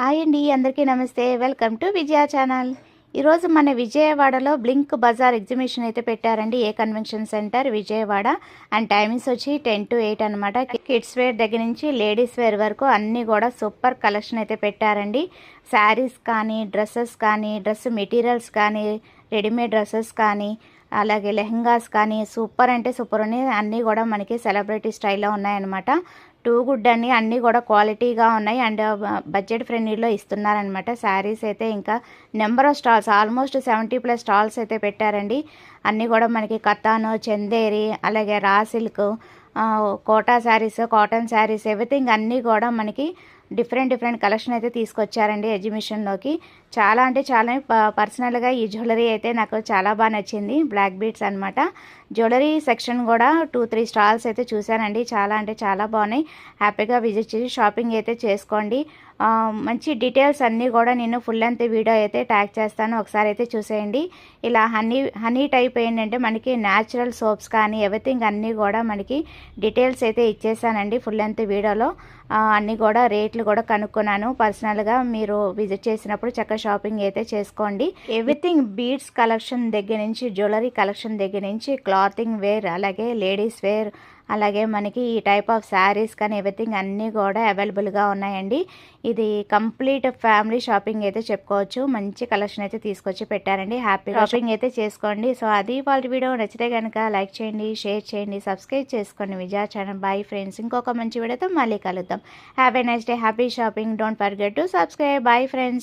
Hi అండి, అందరికీ నమస్తే. Welcome to Vijaya channel. ఈరోజు మన విజయవాడలో బ్లింక్ బజార్ ఎగ్జిబిషన్ అయితే పెట్టారండి. A convention centre Vijayawada. And timings వచ్చి 10 to 8 అనమాట. కిడ్స్ వేర్ దగ్గర నుంచి లేడీస్ వేర్ వరకు అన్నీ కూడా సూపర్ కలెక్షన్ అయితే పెట్టారండి. శారీస్ కానీ, డ్రెస్సెస్ కానీ, డ్రెస్ మెటీరియల్స్ కానీ, రెడీమేడ్ డ్రెస్సెస్ కానీ, అలాగే లెహంగాస్ కానీ సూపర్ అంటే సూపర్ ఉన్నాయి. అన్నీ కూడా మనకి సెలబ్రిటీ స్టైల్లో ఉన్నాయన్నమాట. టూ గుడ్ అని అన్నీ కూడా క్వాలిటీగా ఉన్నాయి. అండ్ బడ్జెట్ ఫ్రెండ్లీలో ఇస్తున్నారనమాట. శారీస్ అయితే ఇంకా number of stalls, almost 70+ stalls అయితే పెట్టారండి. అన్నీ కూడా మనకి కతాను, చందేరి, అలాగే raw silk, Kota sarees, cotton sarees, everything అన్నీ కూడా మనకి డిఫరెంట్ కలెక్షన్ అయితే తీసుకొచ్చారండి ఎగ్జిబిషన్లోకి. చాలా అంటే చాలా పర్సనల్గా ఈ జ్యువెలరీ అయితే నాకు చాలా బాగా నచ్చింది. బ్లాక్ బీడ్స్ అనమాట. జ్యువెలరీ సెక్షన్ కూడా 2-3 స్టాల్స్ అయితే చూశానండి. చాలా అంటే చాలా బాగున్నాయి. హ్యాపీగా విజిట్ చేసి షాపింగ్ అయితే చేసుకోండి. మంచి డీటెయిల్స్ అన్నీ కూడా నేను ఫుల్ లెంత్ వీడియో అయితే ట్యాగ్ చేస్తాను, ఒకసారి అయితే చూసేయండి. ఇలా హనీ టైప్ ఏంటంటే మనకి న్యాచురల్ సోప్స్ కానీ ఎవ్రీథింగ్ అన్నీ కూడా మనకి డీటెయిల్స్ అయితే ఇచ్చేసానండి ఫుల్ లెంత్ వీడియోలో. అన్నీ కూడా రేట్లు కూడా కనుక్కున్నాను. పర్సనల్గా మీరు విజిట్ చేసినప్పుడు చక్కగా షాపింగ్ అయితే చేసుకోండి. ఎవ్రీథింగ్ బీడ్స్ కలెక్షన్ దగ్గర నుంచి, జ్యువెలరీ కలెక్షన్ దగ్గర నుంచి, క్లాతింగ్ వేర్, అలాగే లేడీస్ వేర్, అలాగే మనకి ఈ టైప్ ఆఫ్ శారీస్ కానీ ఎవ్రీథింగ్ అన్నీ కూడా అవైలబుల్గా ఉన్నాయండి. ఇది కంప్లీట్ ఫ్యామిలీ షాపింగ్ అయితే చెప్పుకోవచ్చు. మంచి కలెక్షన్ అయితే తీసుకొచ్చి పెట్టారండి. హ్యాపీ షాపింగ్ అయితే చేసుకోండి. సో అది వాళ్ళ వీడియో నచ్చితే కనుక లైక్ చేయండి, షేర్ చేయండి, సబ్స్క్రైబ్ చేసుకోండి విజయ ఛానల్. బాయ్ ఫ్రెండ్స్, ఇంకొక మంచి వీడియోతో మళ్ళీ కలుద్దాం. Have a nice day, happy shopping, don't forget to subscribe. Bye friends.